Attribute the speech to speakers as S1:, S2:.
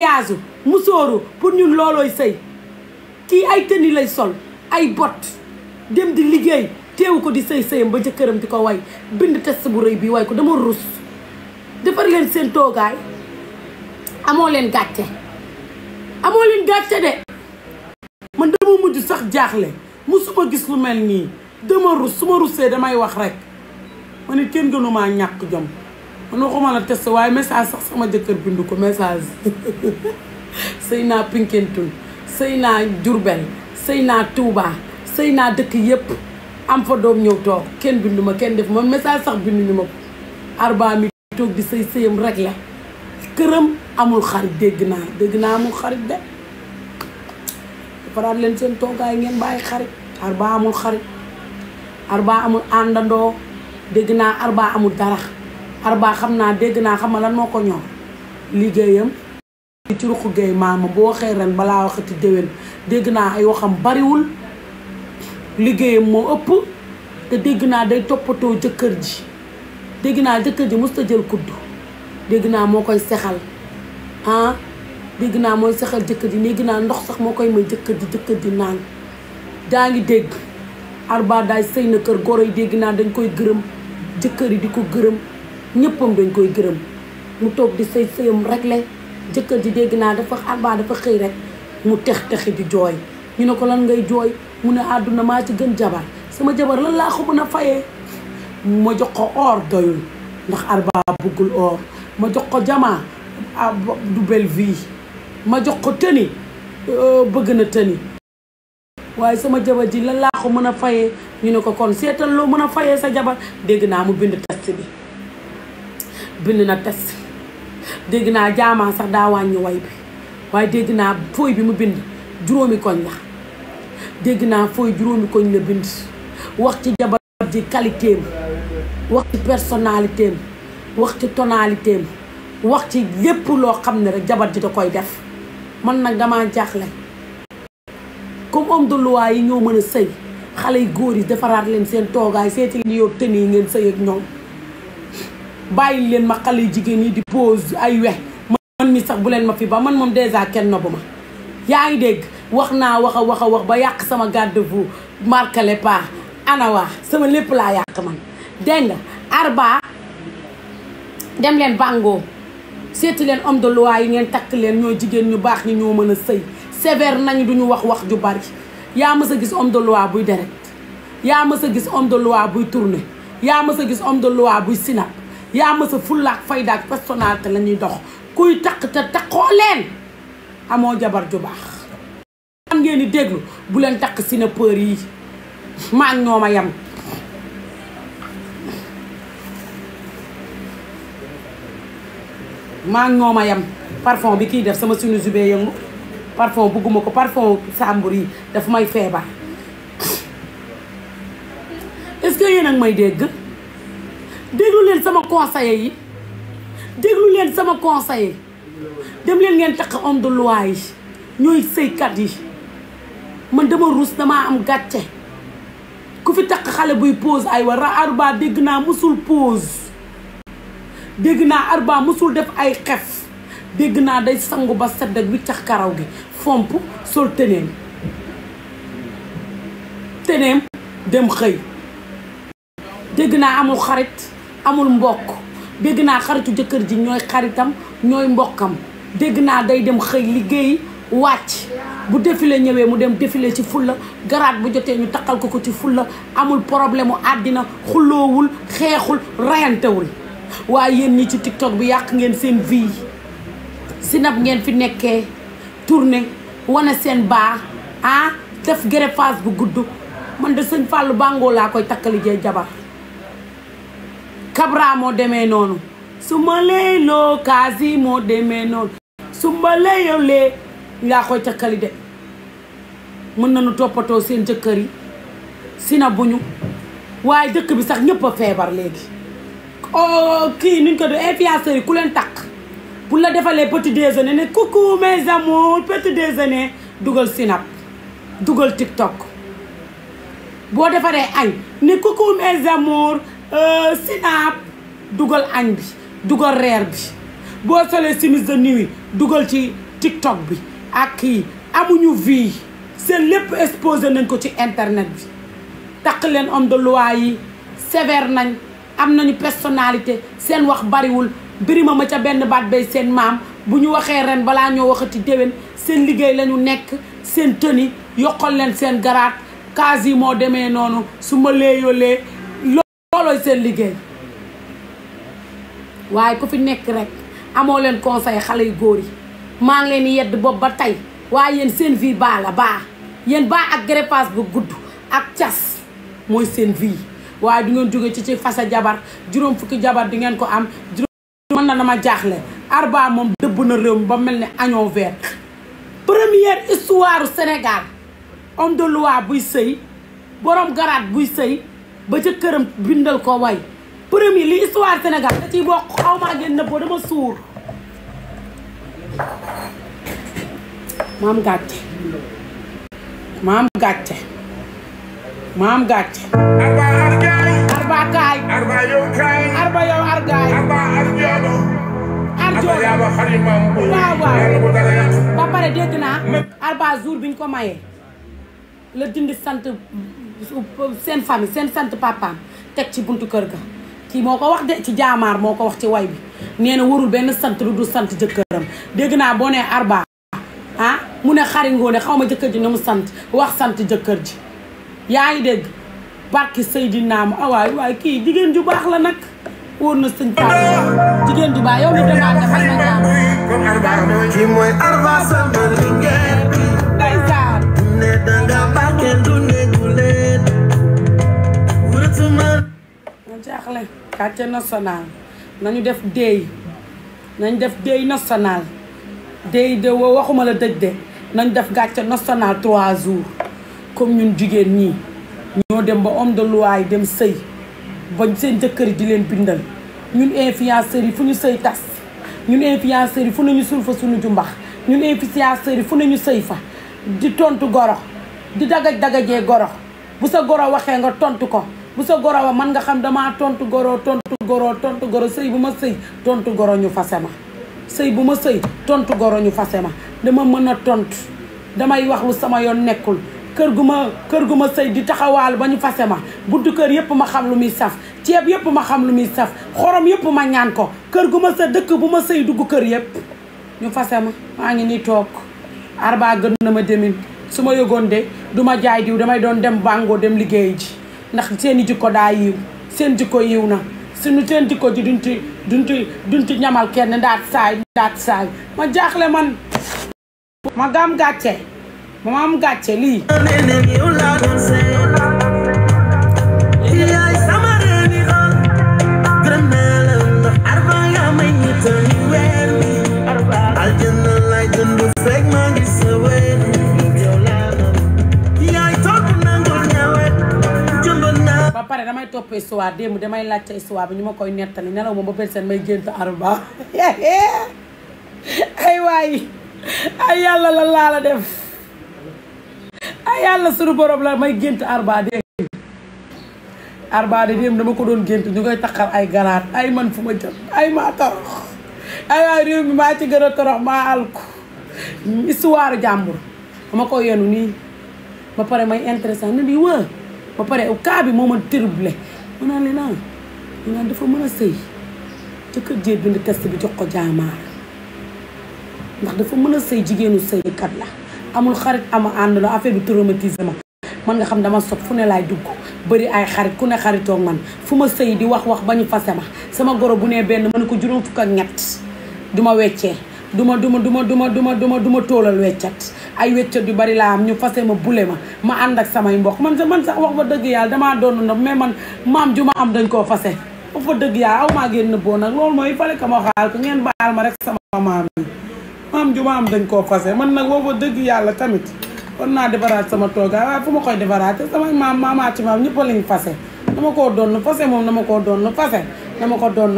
S1: yaasu musóoru pour ñun loolooy sëy kii ay tëni lay sol ay bot dem di liggéey teewu ko di sëyam ba jëkkëram di ko way bind test bu rëy bi way ko dama rus defar leen seen toogaay amoo leen gàcce de man dama mujj sax jaaxle musuma gis lu mel nii dama rus su ma rusee damay wax rek ma ne kenn gënumaa ñàkk jom man waxuma la test waaye message sax sama jëkkër bindu ko message sëy naa Pinkentun sëy naa Jurbel sëy naa Touba sëy naa dëkk yépp am fa doom ñëw toog kenn bindu ma kenn def ma message sax binduñu ma ko Arba mi toog di sëyam rek la këram amul xarit dégg naa amul xarit de defaraat leen seen toogaay ngeen bàyyi xarit Arba amul xarit Arba amul àndandoo dégg naa Arba amul dara Arba xam naa dégg naa xam lan moo ko ñor liggéeyam ci ruqu géey maama boo waxee ren balaa waxati déwén dégg naa ay waxam bariwul liggéeyam moo ëpp te dégg naa day toppatoo jëkkër ji dégg naa jëkkër ji musta jël kuddu dégg naa moo koy sexal dégg naa mooy sexal jëkkër ji dégg naa ndox sax moo koy may jëkkër ji naan daa ngi dégg Arba daay sëy na kër goro yi dégg naa dañ koy gërëm jëkkër yi di ko gërëm ñëppam dañ koy gërëm mu toog di sëyam rek la jëkkër ji dégg naa Arba dafa xëy rek mu texi di jooy ñu ne ko lan ngay jooy mu ne àdduna maa ci gën jabar sama jabar lan laa ko mën a fayee ma jox ko or doyul ndax Arba bëggul or ma jox ko jamaa du belle vie ma jox ko tëni bëgg na tëni waaye sama jabar ji lan laa ko mën a fayee ñu ne ko kon seetal loo mën a fayee sa jabar dégg naa mu bind test bi bind na test dégg naa jaamaa sax daa wàññi way bi waaye dégg naa fooy bi mu bind juróomi koñ la dégg naa fooy juróomi koñ la bind wax ci jabar ji qualité am wax ci personnalité am wax ci tonalité am wax ci lépp loo xam ne rek jabar ji da koy def man nag damaa jaaxle comme homme de loi yi ñoo mën a sëy xale yu góor yi defaraat leen seen toogaay seeti li yow tën yi ngeen sëy ak ñoom bàyyi leen ma xale yu jigéen yi di pose ay wex man mi sax bu leen ma fi ba man moom dèjà kenn nobbu ma yaa ngi dégg wax naa wax a wax ba yàq sama garde-vous marqué pas ana waa sama lépp laa yàq man dégg nga Arba dem leen bàngoo seeti leen homme de loi yi ngeen takk leen ñoo jigéen ñu baax ñi ñoo mën a sëy sévère nañu duñu wax ju bari yaa mës a gis homme de loi buy deret yaa mës a gis homme de loi buy tourné yaa mës a gis homme de loi buy sinap yaa mës a fullaak faydaak personnalité la ñuy dox kuy takk te takkoo leen amoo jabar ju baax am ngeen di déglu bu leen takk sinapeur yi maa ngi ñoo ma yem maa ngi ñoo ma yem parfum bi kiy def sama sunu jubee yëngu parfum bugguma ko parfum sàmbur yi dafa may feebar est-ce que yéen a ngi may dégg déglu leen sama conseiller yi déglu leen sama conseiller dem leen ngeen takk homme de loi yi ñooy sëykat yi man dama rus damaa am gàcce ku fi takk xale buy pose ay war Arba dégg naa musul pose dégg naa Arba musul def ay xef dégg naa day sangu ba sedd ak wiccax karaw gi fomp sol teneem dem xëy dégg naa amul xarit amul mbokk dégg naa xaritu jëkkër ji ñooy xaritam ñooy mbokkam dégg naa day dem xëy liggéey wàcc bu défilé ñëwee mu dem défilé ci fulla garaat bu jotee ñu takkal ko ci fulla amul problème àddina xulloowul xeexul rayantewul waaye yéen ñi ci TikTok bi yàq ngeen seen vie sinap ngeen fi nekkee tourné wane seen baa def greffage bu gudd man de sëñ Fallou Bango laa koy takkali jee jabar Kabra moo demee noonu su ma lay loo kaasi moo demee noonu su ma lay yow lee laa koy takkali de mën nañu toppatoo seen jëkkër yi sina buñu waaye dëkk bi sax ñëpp a feebar léegi kii nuñ ko do influenceurs yi ku leen takk bu la defalee petit déjeuner ne coucou mes amours petit déjeuner dugal sinap dugal TikTok boo defaree añ ne coucou mes amours sinap dugal añ bi dugal reer bi boo solee chemise de nuit dugal ci TikTok bi ak kii amuñu vie seen lépp exposé nañ ko ci internet bi takk leen homme de loi yi sévère nañ am nañu personnalité seen wax bariwul birima ma ca benn baat bay seen maam bu ñu waxee ren balaa ñoo waxati déwén seen liggéey lañu nekk seen tëni yokkal leen seen garaat kaas yi moo demee noonu su ma léeyolee loolooy seen liggéey waaye ku fi nekk rek amoo leen conseil xale yu góor yi maa ngi leen di yedd bopp ba tey waaye yéen seen vie baa la baa yéen baa ak greffage bu gudd ak cas mooy seen vie waaye du ngeen jóge ci fasa jabar juróom fukki jabar di ngeen ko am juróom mën na dama jaaxle Arba moom dëbb na réew mi ba mel ne agneau vert première histoire Sénégal homme de loi buy sëy borom garaat buy sëy ba ca këram bindal ko way premier li histoire Sénégal da ciy bokk xaw maa ngeen nëbboo dama suur maam gàcce maam gàcce maam gàcce Arba kaay Arba yow kaay Arba yow argaay Arba arjoobo arjoobo waaw ba pare dégg naa Arba jour bi ñu ko mayee la dindi sant seen famille seen sant papaam teg ci buntu kër ga kii moo ko wax de ci jaamaar moo ko wax ci way bi nee na warul benn sant lu du sant jëkkëram dégg naa boo nee Arba ah mu ne xari ngoone xaw ma jëkkër ji na mu sant wax sant jëkkër ji yaa ngi dégg barki Seydina ma waay kii jigéen ju baax la nag wóor na sëñ Fall jigéen ju baax yow mi demaa nga fay ma jaam
S2: kii mooy Arba sama liggéey
S1: ndeysaan
S2: ne danga bàkke du néegu leen wurtuma
S1: ma jaaxle quartier national nañu def déy nañ def déy national déy de waxuma la dëj de nañ def quartier national 3 jours comme ñun jigéen ñi ñoo dem ba homme de loi yi dem sëy ba seen jëkkër di leen bindal ñun influenceurs yi fu ñu sëy tas ñun influenceurs yi fu nañu sul fa suñu jumbax ñun influenceurs yi fu nañu sëy fa di tontu goro di dagajee goro bu sa goro waxee nga tontu ko bu sa goro wa man nga xam damaa tontu goro sëy bu ma sëy tontu goro ñu fase ma sëy bu ma sëy tontu goro ñu fase ma dama mën a tontu damay wax lu sama yoon nekkul kër gu ma sëy di taxawaal ba ñu fase ma buntu kër yëpp ma xam lu muy saf ceeb yëpp ma xam lu muy saf xorom yëpp ma ñaan ko kër gu ma sa dëkk bu ma sëy dugg kër yëpp ñu fase ma maa ngi nii toog Arba gën na ma demin su ma yëgoon de du ma jaay diw damay doon dem bàngoo dem liggéey ji ndax seeni jikko daa yiw seen jikko yiw na suñu seen jikko ji duñ ci ñamal kenn ndaat saay ma jaaxle man ma gam gàcce ma am gàcce lii ba pare damay topp histoire démb damay laajte histoire bi ñu ma koy nettali nelaw ma ba bët seen may gént Arba ay waay ay yàlla la laa la def ay yàlla sunu borom la may gént Arba de Arba de démb dama ko doon gént ñu koy takkal ay garaat ay man fu ma jëm ay maa torox ay waay réew mi maa ci gën a torox maa alku histoire jàmbur dama ko yenu nii ba pare may intéressant na di wër ba pare cas bi moo ma troublé ma naan leen ñu naan dafa mën a sëy ca kër jee bind test bi jox ko jaamaar ndax dafa mën a sëy jigéenu sëykat la amul xarit ama ànd la affaire bi traumatisé ma man nga xam dama sob fu ne laay dugg bëri ay xarit ku ne xaritoog man fu ma sëy di wax ba ñu fase ma sama goro bu ne benn ma ne ko juróom fukk ak ñett duma weccee duma tóolal weccat ay weccat yu bari laa am ñu fase ma bule ma ànd ak samay mbokk man sax wax ba dëgg yàlla damaa doon na mais man maam ju ma am dañ koo fase wax ba dëgg yàlla aw maa génn boo nag loolu mooy fale ka ma xaal ko ngeen baal ma rek sama maam yi maam ju ma am dañ koo fase man nag wax ba dëgg yàlla tamit kon naa defaraat sama toogaay waaye fu ma koy defaraat samay maamaati maam ñëpp lañ fase dama koo doon fase moom dama koo doon fase dama ko doon